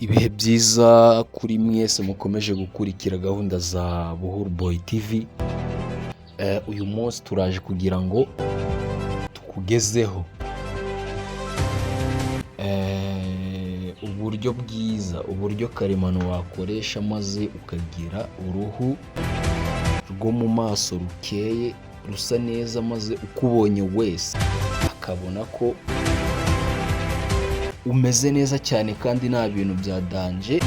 Ibihe byiza kuri mwese mukomeje gukurikira gahunda za Buhuru Boy TV. Uyu munsi turaje kugira ngo tukugezeho uburyo bwiza, uburyo karemano wakoresha maze ukagira uruhu rwo mu maso rukeye, rusa neza, maze ukubonye wese akabona ko umeze neza cyane kandi nta bintu bya danje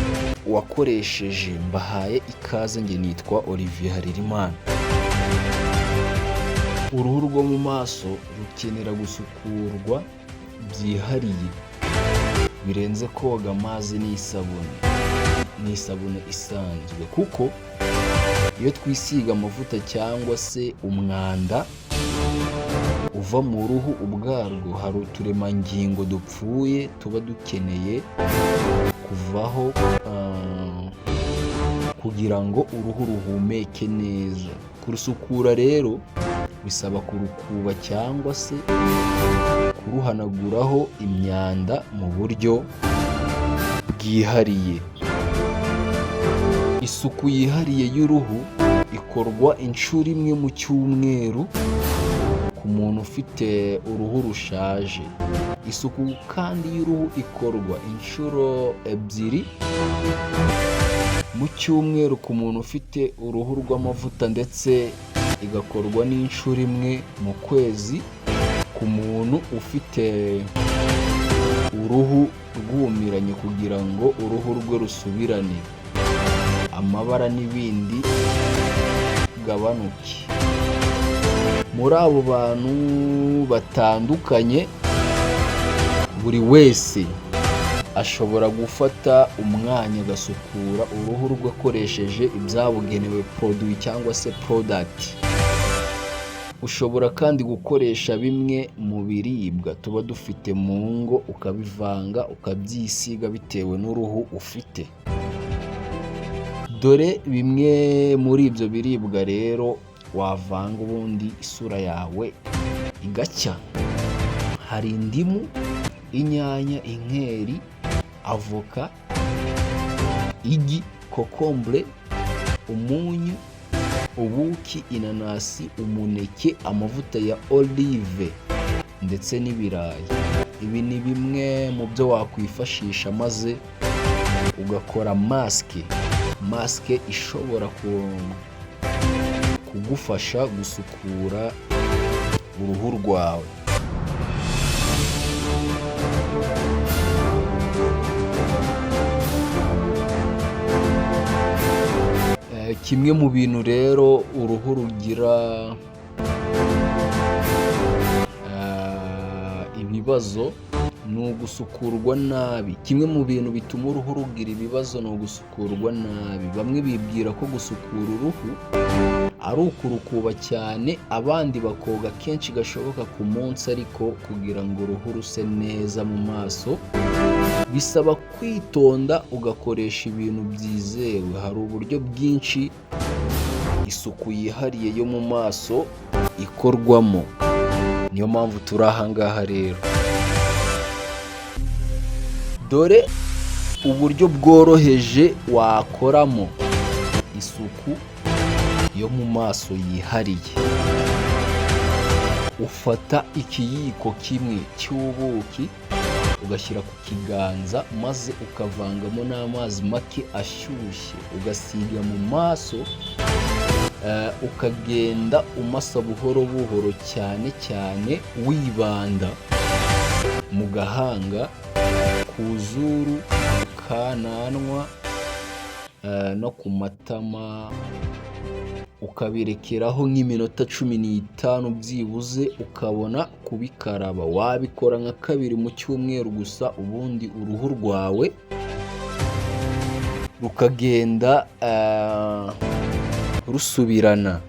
wakoresheje. Mbahaye ikaze, njye nitwa Olivier Haririmana. Uruhu rwo mu maso rukenera gusukurwa byihariye, birenze koga amazi n'isabune isanzwe, kuko iyo twisiga amavuta cyangwa se umwanda uva mu ruhu ubwarwo, hari uturemangingo dupfuye tuba dukeneye kuvaho kugira ngo uruhu ruhumeke neza. Kurusukura rero bisaba kurukuba cyangwa se kuruhanaguraho imyanda mu buryo bwihariye. Isuku yihariye y'uruhu ikorwa inshuro imwe mu cyumweru ku muntu ufite uruhu rushaje. Isuku kandi y'uruhu ikorwa inshuro ebyiri mu cyumweru ku muntu ufite uruhu rw'amavuta, ndetse igakorwa n'inshuro imwe mu kwezi ku muntu ufite uruhu rwumiranye, kugira ngo uruhu rwe rusubirane amabara n'ibindi gabanuke. Muri abo bantu batandukanye, buri wese ashobora gufata umwanya agasukura uruhu rwe akoresheje ibyabugenewe produit cyangwa se product. Ushobora kandi gukoresha bimwe mu biribwa tuba dufite mu ngo, ukabivanga ukabyisiga bitewe n'uruhu ufite. Dore bimwe muri ibyo biribwa rero wavanga ubundi isura yawe igacya. Hari indimu, inyanya, inkeri, avoka, igi, kokombure, umunyu, ubuki, inanasi, umuneke, amavuta ya olive ndetse n'ibirayi. Ibi ni bimwe mu byo wakwifashisha maze ugakora masike ishobora kugufasha gusukura uruhu rwawe. Kimwe mu bintu rero uruhu rugira ibibazo ni ugusukurwa nabi. Kimwe mu bintu bituma uruhu rugira ibibazo ni ugusukurwa nabi. Bamwe bibwira ko gusukura uruhu ari ukurukuba cyane, abandi bakoga kenshi gashoboka ku munsi, ariko kugira ngo uruhu ruse neza mu maso bisaba kwitonda ugakoresha ibintu byizewe. Hari uburyo bwinshi isuku yihariye yo mu maso ikorwamo, niyo mpamvu turi aha ngaha rero. Dore uburyo bworoheje wakoramo isuku yo mu maso yihariye. Ufata ikiyiko kimwe cy'ubuki ugashyira ku kiganza, maze ukavangamo n'amazi make ashyushye, ugasiga mu maso, ukagenda umasa buhoro buhoro, cyane cyane wibanda mu gahanga, ku zuru, ku kananwa no ku matama. Ukabirekeraho nk'iminota 15 byibuze, ukabona kubikaraba. Wabikora nka 2 mu cyumweru gusa, ubundi uruhu rwawe rukagenda rusubirana.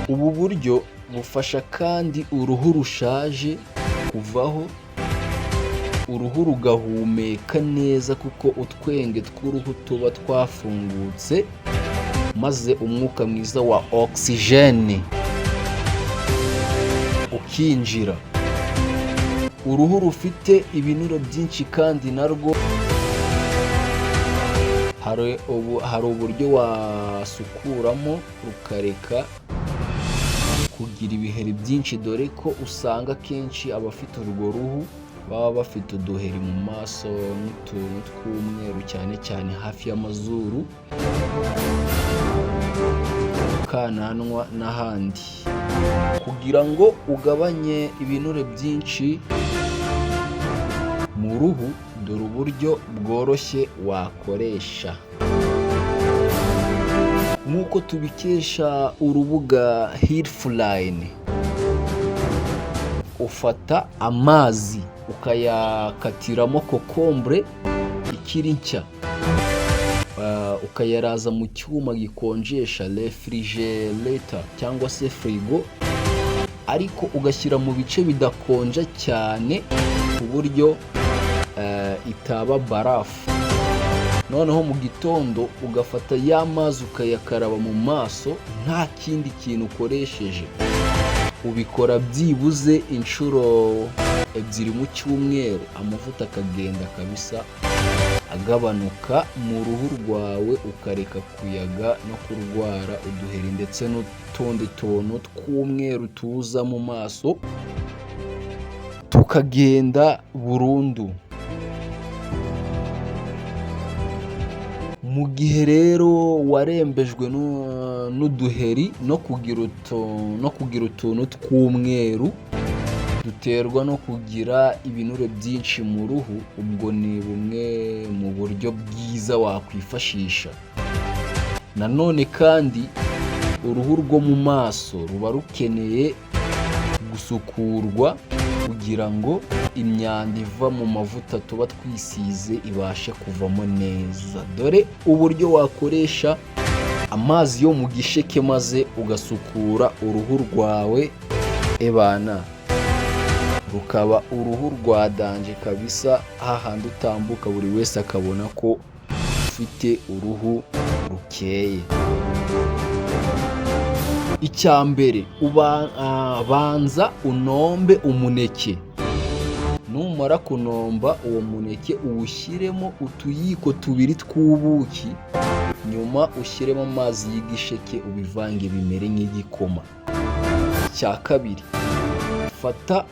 Ubu buryo bufasha kandi uruhu rushaje kuvaho, uruhu rugahumeka neza, kuko utwenge tw'uruhu tuba twafungutse, maze umwuka mwiza wa oxygene ukinjira. uruhu rufite ibinure byinshi kandi narwo hari uburyo wasukuramo rukareka kugira ibiheri byinshi, dore ko usanga akenshi abafite urwo ruhu baba bafite uduheri mu maso n'utuntu tw'umweru cyane cyane hafi y'amazuru, kananwa n'ahandi. Kugira ngo ugabanye ibinure byinshi mu ruhu, dore uburyo bworoshye wakoresha. Nk'uko tubikesha urubuga Healthline, ufata amazi ukayakatiramo kokombure ikiri nshya, ukayaraza mu cyuma gikonjesha refrigerator cyangwa se firigo, ariko ugashyira mu bice bidakonja cyane ku buryo itaba barafu. Noneho mu gitondo ugafata ya mazi ukayakaraba mu maso nta kindi kintu ukoresheje. Ubikora byibuze inshuro 2 mu cyumweru, amavuta akagenda kabisa agabanuka mu ruhu rwawe, ukareka kuyaga no kurwara uduheri ndetse n'utundi tuntu tw'umweru tuza mu maso tukagenda burundu. Mu gihe rero warembejwe n'uduheri no kugira utuntu tw'umweru duterwa no kugira ibinure byinshi mu ruhu, ubwo ni bumwe mu buryo bwiza wakwifashisha. Nanone kandi uruhu rwo mu maso ruba rukeneye gusukurwa kugira ngo imyanda iva mu mavuta tuba twisize ibashe kuvamo neza. Dore uburyo wakoresha amazi yo mu gisheke maze ugasukura uruhu rwawe, ebana rukaba uruhu rwa danje kabisa, hahandi utambuka buri wese akabona ko ufite uruhu rukeye. Icya mbere, banza unombe umuneke. Numara kunomba uwo muneke uwushyiremo utuyiko 2 tw'ubuki, nyuma ushyiremo amazi y'igisheke ubivange bimere nk'igikoma. Icya kabiri, fata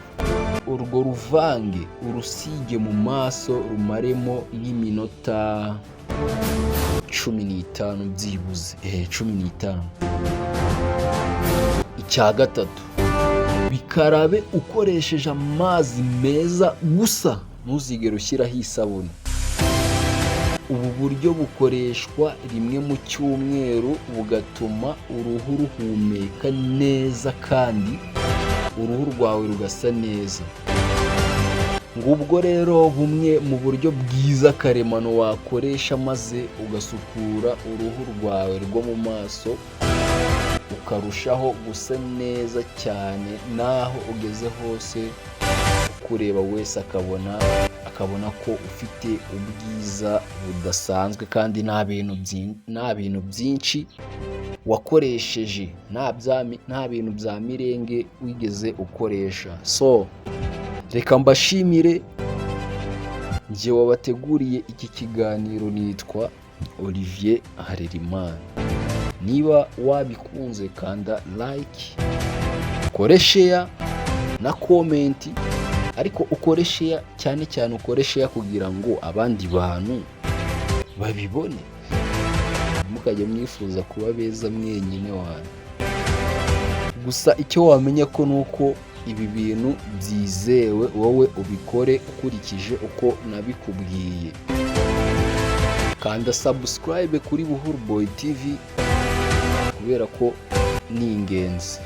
urwo ruvange urusige mu maso rumaremo nk'iminota 15 byibuze, 15. Icya gatatu, bikarabe ukoresheje amazi meza gusa, ntuzigere ushyiraho isabune. Ubu buryo bukoreshwa 1 mu cyumweru, bugatuma uruhu ruhumeka neza kandi uruhu rwawe rugasa neza. Ngubwo rero bumwe mu buryo bwiza karemano wakoresha maze ugasukura uruhu rwawe rwo mu maso, ukarushaho gusa neza cyane, naho ugeze hose kureba wese akabona ko ufite ubwiza budasanzwe kandi nta bintu byinshi wakoresheje, nta bintu bya mirenge wigeze ukoresha. So reka mbashimire, njye wabateguriye iki kiganiro nitwa Olivier Harerimana. Niba wabikunze kanda like, ukore share na comment, ariko ukore share cyane ukore share kugira ngo abandi bantu babibone, mukajya mwifuza kuba beza mwenyine wanyu. Gusa icyo wamenya ko nuko ibi bintu byizewe, wowe ubikore ukurikije uko nabikubwiye. Kanda subscribe kuri Buhuru Boy TV kubera ko ni ingenzi.